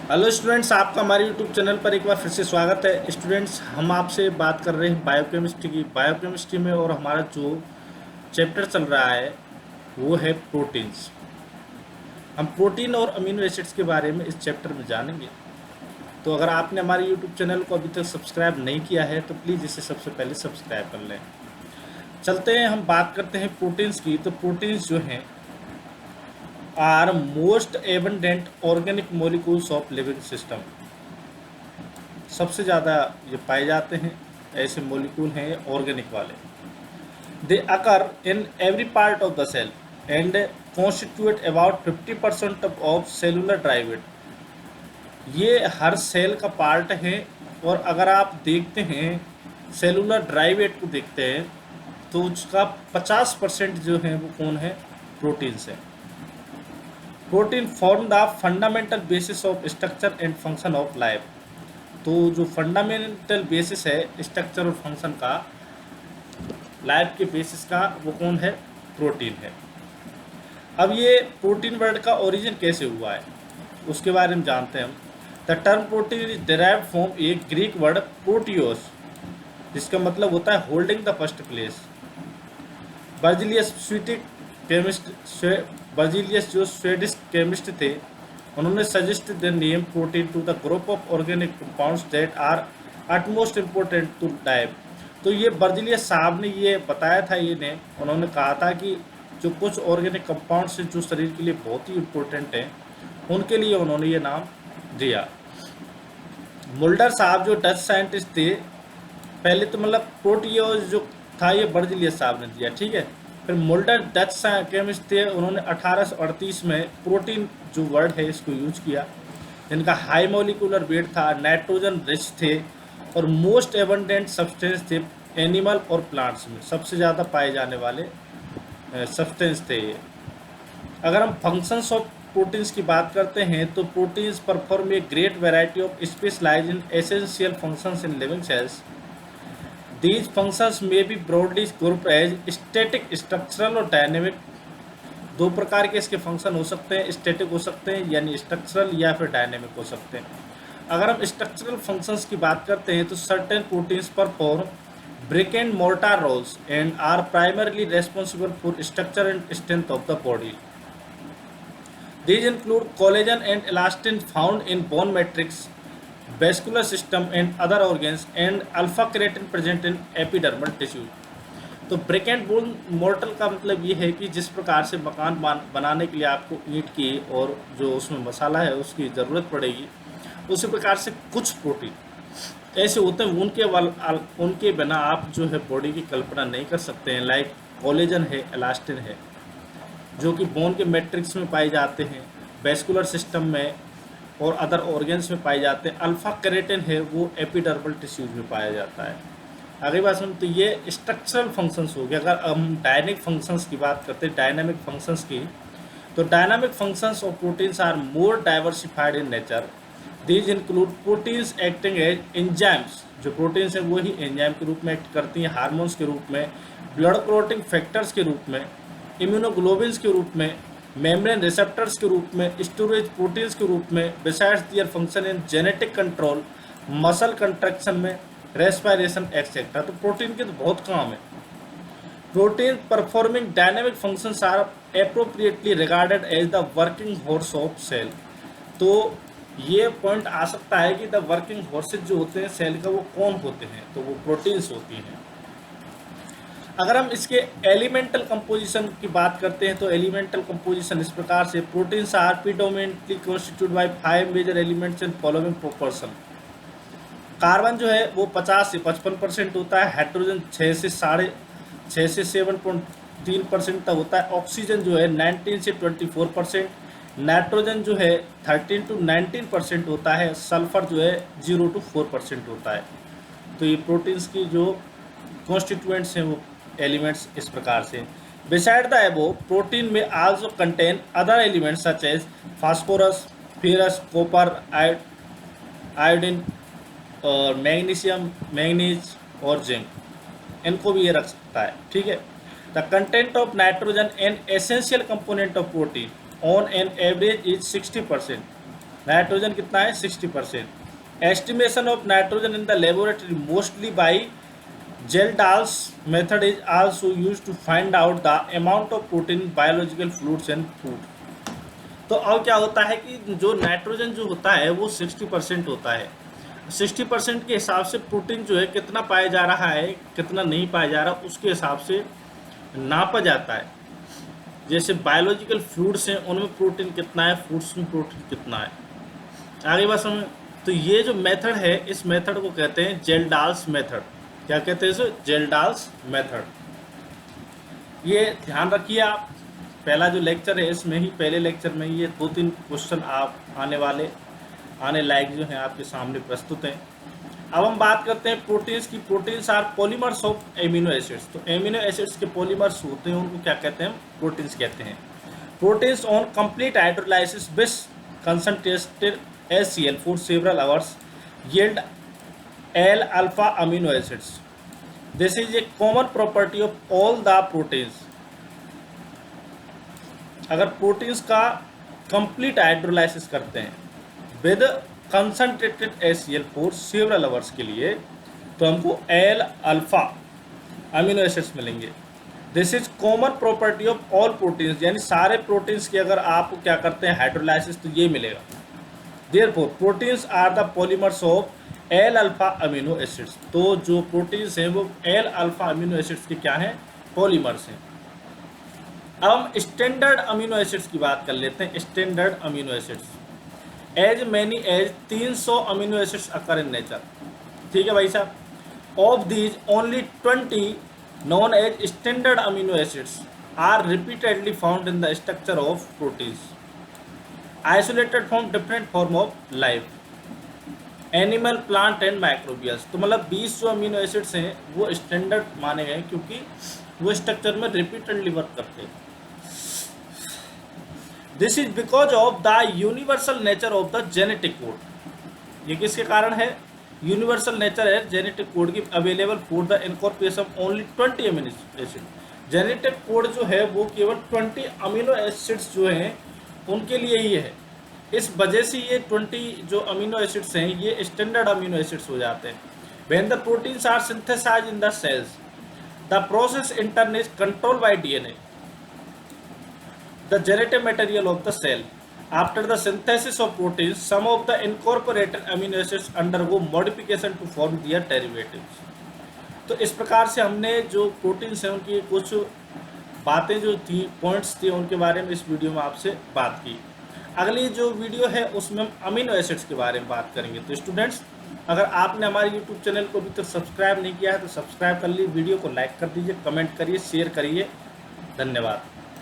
Hello students, आपका हमारे YouTube channel पर एक बार फिर से स्वागत है। स्टूडेंट्स, हम आपसे बात कर रहे हैं बायोकेमिस्ट्री की। बायोकेमिस्ट्री में और हमारा जो चैप्टर चल रहा है वो है प्रोटीन्स। हम प्रोटीन और अमीनो एसिड्स के बारे में इस चैप्टर में जानेंगे। तो अगर आपने हमारे यूट्यूब चैनल को अभी तक सब्सक्राइब नहीं किया है तो प्लीज़ इसे सबसे पहले सब्सक्राइब कर लें। चलते हैं, हम बात करते हैं प्रोटीन्स की। तो प्रोटीन्स जो हैं are most abundant organic molecules of living system. सबसे ज़्यादा ये पाए जाते हैं, ऐसे मॉलिक्यूल हैं ऑर्गेनिक वाले। They occur in every part of the cell and constitute about 50% of cellular dry weight. ये हर सेल का पार्ट है। और अगर आप देखते हैं सेलुलर ड्राई वेट को देखते हैं तो उसका 50% जो है वो कौन है? प्रोटीन्स है। Protein form the fundamental basis of structure and function of life. तो जो फंडामेंटल बेसिस है स्ट्रक्चर और फंक्शन का, लाइफ के बेसिस का, वो कौन है? प्रोटीन है। अब ये प्रोटीन वर्ड का ओरिजिन कैसे हुआ है उसके बारे में जानते हैं हम। The term protein is derived from a Greek word proteios, जिसका मतलब होता है holding the first place. Berzelius Swedish chemist Berzelius जो स्वीडिश केमिस्ट थे, उन्होंने suggest the name protein to the group of organic compounds that are utmost important to life. तो ये Berzelius साहब ने ये बताया था, ये ने उन्होंने कहा था कि जो कुछ ऑर्गेनिक कंपाउंड्स जो शरीर के लिए बहुत ही इम्पोर्टेंट हैं उनके लिए उन्होंने ये नाम दिया। मुल्डर साहब जो डच साइंटिस्ट थे, पहले तो मतलब प्रोटियोज जो था ये बर्जिलियस साहब ने दिया, ठीक है। फिर मुल्डर डच केमिस्ट थे, उन्होंने 1838 में प्रोटीन जो वर्ड है इसको यूज किया। इनका हाई मोलिकुलर वेट था, नाइट्रोजन रिच थे और मोस्ट एबंडेंट सब्सटेंस थे एनिमल और प्लांट्स में। सबसे ज़्यादा पाए जाने वाले सब्सटेंस थे ये। अगर हम फंक्शंस ऑफ प्रोटीन्स की बात करते हैं तो proteins perform a great variety of specialize in essential functions in living cells. These functions may be broadly grouped as static, structural और डायनेमिक। दो प्रकार के इसके फंक्शन हो सकते हैं, स्टैटिक हो सकते हैं यानी स्ट्रक्चरल, या फिर डायनेमिक हो सकते हैं। अगर हम स्ट्रक्चरल फंक्शंस की बात करते हैं तो certain proteins perform brick and mortar roles and are primarily responsible for structure and strength of the body. These include collagen and elastin found in bone matrix, vascular system and other organs, and alpha keratin present in epidermal tissue। तो brick and bone mortar का मतलब ये है कि जिस प्रकार से मकान बनाने के लिए आपको ईंट की और जो उसमें मसाला है उसकी ज़रूरत पड़ेगी, उसी प्रकार से कुछ प्रोटीन ऐसे होते हैं उनके बिना आप जो है बॉडी की कल्पना नहीं कर सकते हैं। लाइक कोलेजन है, एलास्टिन है, जो कि बोन के मैट्रिक्स में पाए जाते हैं, वेस्कुलर सिस्टम में और अदर ऑर्गन्स में पाए जाते हैं। अल्फा केराटिन है, वो एपिडर्मल टिश्यूज में पाया जाता है। अगली बात सुन, तो ये स्ट्रक्चरल फंक्शंस हो गए। अगर हम डायनेमिक फंक्शंस की बात करते हैं, डायनामिक फंक्शंस की, तो dynamic functions of proteins are more diversified in nature. These include proteins acting as enzymes. जो प्रोटीन्स हैं वो ही एंजाइम के रूप में एक्ट करती हैं, हार्मोन्स के रूप में, ब्लड क्लॉटिंग फैक्टर्स के रूप में, इम्यूनोग्लोबिन्स के रूप में, मेम्ब्रेन रिसेप्टर्स के रूप में, स्टोरेज प्रोटीन्स के रूप में, besides their function in genetic control, muscle contraction में, रेस्पिरेशन एक्सेट्रा। तो प्रोटीन के तो बहुत काम है। Protein performing dynamic functions are appropriately regarded as the working horse of cell. तो ये पॉइंट आ सकता है कि द वर्किंग हॉर्सेज जो होते हैं सेल का, वो कौन होते हैं? तो वो प्रोटीन्स होती हैं। अगर हम इसके एलिमेंटल कंपोजिशन की बात करते हैं तो एलिमेंटल कंपोजिशन इस प्रकार से, proteins are predominantly constitute by 5 major elements in following proportion. Carbon जो है वो 50 से 55% होता है, हाइड्रोजन 6 से 7.3% तक होता है, ऑक्सीजन जो है 19 से 24%, नाइट्रोजन जो है 13 to 19% होता है, सल्फर जो है 0 to 4% होता है। तो ये प्रोटीन्स की जो कॉन्स्टिट्यूएंट्स हैं वो एलिमेंट्स इस प्रकार से। बिसाइड द एबो, प्रोटीन में also contain other elements such as phosphorus, ferrous, copper, iodine और मैग्नीशियम, मैंगनीज और जिंक, इनको भी ये रख सकता है, ठीक है। The content of nitrogen an essential component of protein on an average is 60%। Nitrogen कितना है 60%। Estimation of nitrogen in the laboratory mostly by Kjeldahl's method is also use to find out the amount of protein biological fluids and food. तो अब क्या होता है कि जो nitrogen जो होता है वो 60% होता है। 60% के हिसाब से प्रोटीन जो है कितना पाया जा रहा है कितना नहीं पाया जा रहा उसके हिसाब से नापा जाता है। जैसे बायोलॉजिकल फ्लूइड्स हैं उनमें प्रोटीन कितना है, फूड्स में प्रोटीन कितना है। आगे बात समझ। तो ये जो मेथड है इस मेथड को कहते हैं जेल्डाल्स मेथड। क्या कहते हैं इसे? जेल्डाल्स मेथड। ये ध्यान रखिए आप, पहला जो लेक्चर है इसमें ही पहले लेक्चर में ये 2-3 क्वेश्चन आप आने लायक जो हैं आपके सामने प्रस्तुत हैं। अब हम बात करते हैं प्रोटीन्स की। Proteins are polymers of amino acids. तो एमिनो एसिड्स के पॉलीमर्स होते हैं उनको क्या कहते हैं? प्रोटीन्स कहते हैं। Proteins on complete hydrolysis which concentrated HCl for several hours yield L-alpha amino acids. This is a common property of all the proteins. अगर प्रोटीन्स का कंप्लीट हाइड्रोलाइसिस करते हैं with concentrated HCl for several hours के लिए तो हमको L-alpha amino acids मिलेंगे। This is common property of all proteins, यानी सारे प्रोटीन्स की अगर आप क्या करते हैं हाइड्रोलाइसिस तो ये मिलेगा। Therefore, proteins are the polymers of L-alpha amino acids. तो जो प्रोटीन्स हैं वो L-alpha amino acids के क्या हैं? पॉलीमर्स हैं। अब हम स्टैंडर्ड अमीनो एसिड्स की बात कर लेते हैं। Standard amino acids as many as 300 amino acids occur in nature. ठीक है भाई साहब। Of these only 20 non as standard amino acids are repeatedly found in the structure of proteins isolated from different form of life animal, plant and microbials. तो मतलब 20 जो amino acids हैं वो standard माने गए क्योंकि वो स्ट्रक्चर में रिपीटेडली वर्क करते हैं। This is because of the universal nature of the genetic code. ये किसके कारण है? यूनिवर्सल नेचर है जेनेटिक कोड की available for the incorporation only 20 amino acid. Genetic code जो है वो केवल 20 अमीनो एसिड्स जो हैं उनके लिए ही है। इस वजह से ये 20 जो अमीनो एसिड्स हैं ये स्टैंडर्ड अमीनो एसिड्स हो जाते हैं। When the proteins are synthesized in the cells the process in turn is controlled by DNA, the genetic material of the cell. After the synthesis of proteins some of the incorporated amino acids undergo modification to form their derivatives. तो इस प्रकार से हमने जो proteins हैं उनकी कुछ बातें जो थी, पॉइंट्स थे, उनके बारे में इस वीडियो में आपसे बात की। अगली जो वीडियो है उसमें हम अमीनो एसिड्स के बारे में बात करेंगे। तो स्टूडेंट्स, अगर आपने हमारे यूट्यूब चैनल को अभी तक सब्सक्राइब नहीं किया है तो सब्सक्राइब कर लीजिए, वीडियो को लाइक कर दीजिए, कमेंट करिए, शेयर करिए। धन्यवाद।